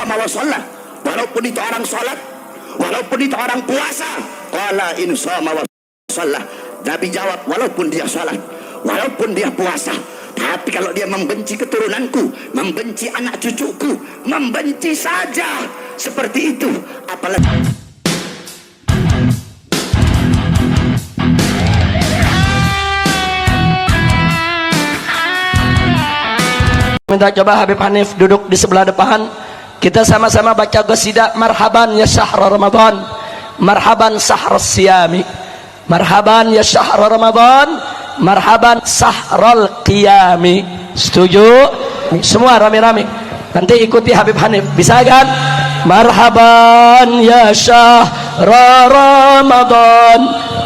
shoma wa shalla, walaupun itu orang sholat, walaupun itu orang puasa. Qala in shoma wa shalla, Nabi jawab walaupun dia sholat, walaupun dia puasa. Tapi kalau dia membenci keturunanku, membenci anak cucuku, membenci saja seperti itu, apalagi minta coba Habib Hanif duduk di sebelah depan. Kita sama-sama baca qasidah marhaban ya syahr Ramadan, marhaban syahr siyami, marhaban ya syahr Ramadan, marhaban syahrul qiyami. Setuju? Semua rame-rame. Nanti ikuti Habib Hanif. Bisa kan? Marhaban ya syahr Ramadan,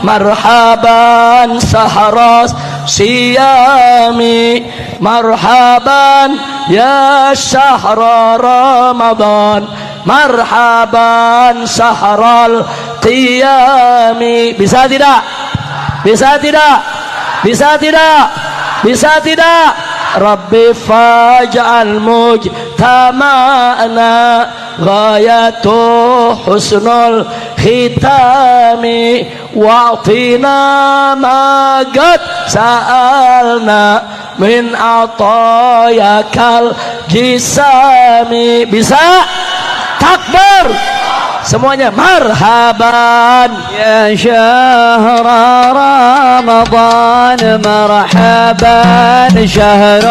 marhaban syahr siyami, marhaban ya syahr Ramadan, marhaban syahrul qiyami. Bisa tidak? Bisa tidak? Bisa tidak? Bisa tidak? Rabbi faj'al mujtama'na ghayatu husnul khitami wa'tina ma qad sa'alna min atayakal jisami. Bisa? Takbir semuanya. Marhaban ya syahr Ramadan, marhaban syahr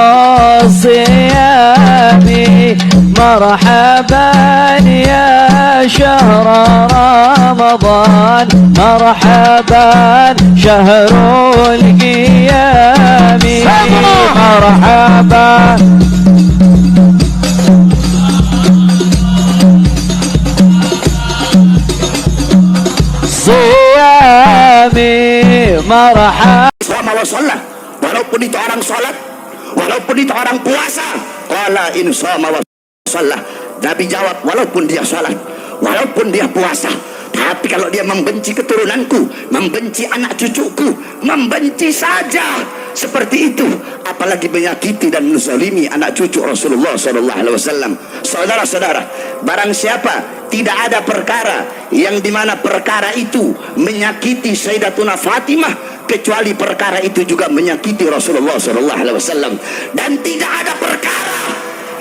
siyami, marhaban ya syahr Ramadan, marhaban syahrul qiyami, marhaban. Siyami marhab shoma wa shalla, walaupun itu orang sholat, walaupun itu orang puasa. Qala in shoma wa shalla, Nabi jawab walaupun dia sholat, walaupun dia puasa. Tapi kalau dia membenci keturunanku, membenci anak cucuku, membenci saja seperti itu, apalagi menyakiti dan menzalimi anak cucu Rasulullah SAW. Saudara-saudara, barang siapa tidak ada perkara yang dimana perkara itu menyakiti Sayyidatuna Fatimah, kecuali perkara itu juga menyakiti Rasulullah SAW. Dan tidak ada perkara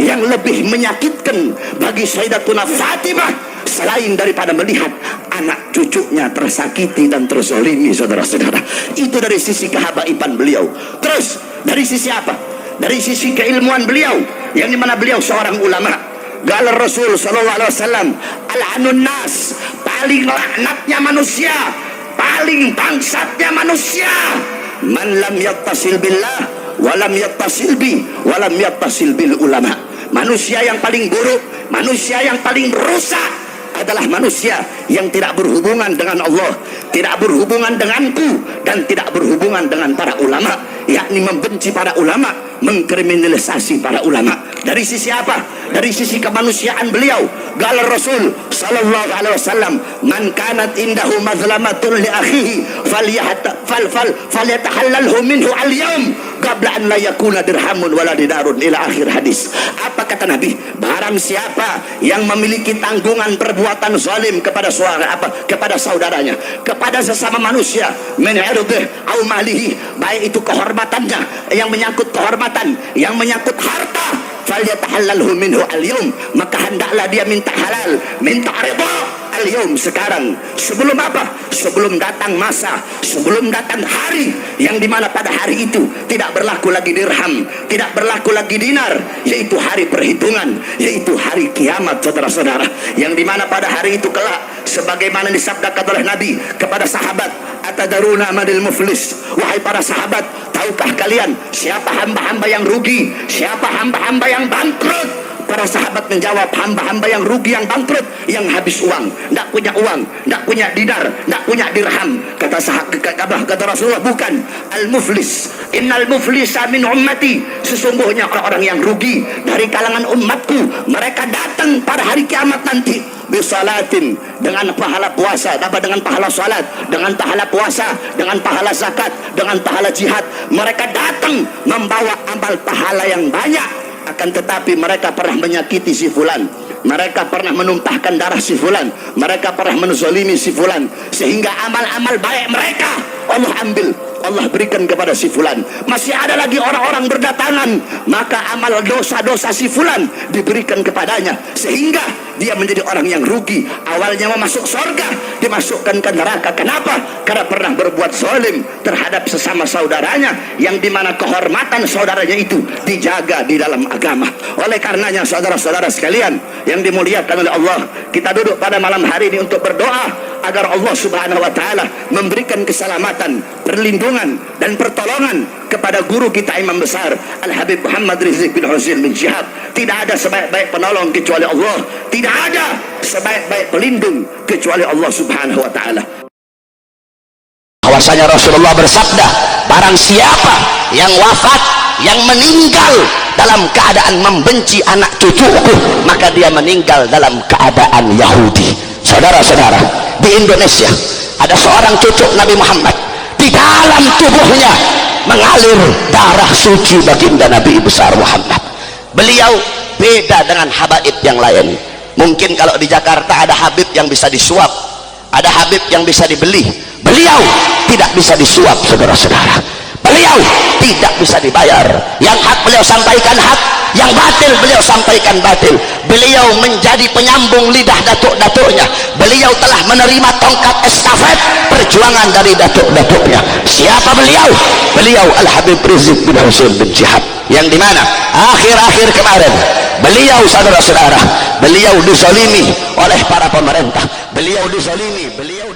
yang lebih menyakitkan bagi Sayyidatuna Fatimah selain daripada melihat anak cucunya tersakiti dan terzalimi. Saudara-saudara, itu dari sisi kehabaiban beliau. Terus dari sisi apa? Dari sisi keilmuan beliau, yang dimana beliau seorang ulama. Qala Rasul sallallahu alaihi wasallam, al-anun nas, paling laknatnya manusia, paling bangsatnya manusia, man lam yattasil billah wa lam yattasil bi wa lam yattasil bil ulama. Manusia yang paling buruk, manusia yang paling rusak adalah manusia yang tidak berhubungan dengan Allah, tidak berhubungan denganku, dan tidak berhubungan dengan para ulama, yakni membenci para ulama, mengkriminalisasi para ulama. Dari sisi apa? Dari sisi kemanusiaan beliau. Qala Rasul sallallahu alaihi wasallam, man kanat indahu mazlamatun li akhihi falyatahallalhu minhu al-yawm qabla an la yakuna dirhamun wala dinarun, ila akhir hadis. Apa kata Nabi? Barang siapa yang memiliki tanggungan perbuatan zalim kepada kepada saudaranya, kepada sesama manusia, min irdih au malihi, baik itu kehormatannya, yang menyangkut kehormatan, yang menyangkut harta, falyatahallalhu minhu al-yawm, maka hendaklah dia minta halal, minta ridha al-yawm, sekarang. Sebelum apa? Sebelum datang masa, sebelum datang hari yang dimana pada hari itu tidak berlaku lagi dirham, tidak berlaku lagi dinar, yaitu hari perhitungan, yaitu hari kiamat. Saudara-saudara, yang dimana pada hari itu kelak, sebagaimana disabdakan oleh Nabi kepada sahabat, atadaruna manil muflis, wahai para sahabat, tahukah kalian siapa hamba-hamba yang rugi, siapa hamba-hamba yang bangkrut? Para sahabat menjawab, hamba-hamba yang rugi, yang bangkrut, yang habis uang, tidak punya uang, tidak punya dinar, tidak punya dirham. Kata Rasulullah, bukan. Al-muflis, innal muflisa min ummati, sesungguhnya orang-orang yang rugi dari kalangan umatku, mereka datang pada hari kiamat nanti bisalatin, dengan pahala puasa, dengan pahala salat, dengan pahala puasa, dengan pahala zakat, dengan pahala jihad. Mereka datang membawa amal pahala yang banyak, akan tetapi mereka pernah menyakiti si fulan, mereka pernah menumpahkan darah si fulan, mereka pernah menzalimi si fulan, sehingga amal-amal baik mereka Allah ambil, Allah berikan kepada si fulan. Masih ada lagi orang-orang berdatangan, maka amal dosa-dosa si fulan diberikan kepadanya, sehingga dia menjadi orang yang rugi. Awalnya mau masuk surga, dimasukkan ke neraka. Kenapa? Karena pernah berbuat zalim terhadap sesama saudaranya, yang dimana kehormatan saudaranya itu dijaga di dalam agama. Oleh karenanya saudara-saudara sekalian yang dimuliakan oleh Allah, kita duduk pada malam hari ini untuk berdoa agar Allah Subhanahu wa taala memberikan keselamatan, perlindungan dan pertolongan kepada guru kita Imam besar Al-Habib Muhammad Rizik bin Husain bin Syihab. Tidak ada sebaik-baik penolong kecuali Allah, tidak ada sebaik-baik pelindung kecuali Allah Subhanahu wa taala. Bahwasanya Rasulullah bersabda, barang siapa yang wafat, yang meninggal dalam keadaan membenci anak cucuku, maka dia meninggal dalam keadaan Yahudi. Saudara-saudara, di Indonesia ada seorang cucu Nabi Muhammad, di dalam tubuhnya mengalir darah suci baginda Nabi besar Muhammad. Beliau beda dengan habaib yang lain. Mungkin kalau di Jakarta ada habib yang bisa disuap, ada habib yang bisa dibeli. Beliau tidak bisa disuap, saudara-saudara. Beliau tidak bisa dibayar. Yang hak beliau sampaikan hak, yang batil beliau sampaikan batil. Beliau menjadi penyambung lidah datuk-datuknya. Beliau telah menerima tongkat estafet perjuangan dari datuk-datuknya. Siapa beliau? Beliau Al-Habib Rizik bin Husain bin Syihab, yang dimana akhir-akhir kemarin beliau, saudara-saudara, beliau dizalimi oleh para pemerintah, beliau dizalimi, beliau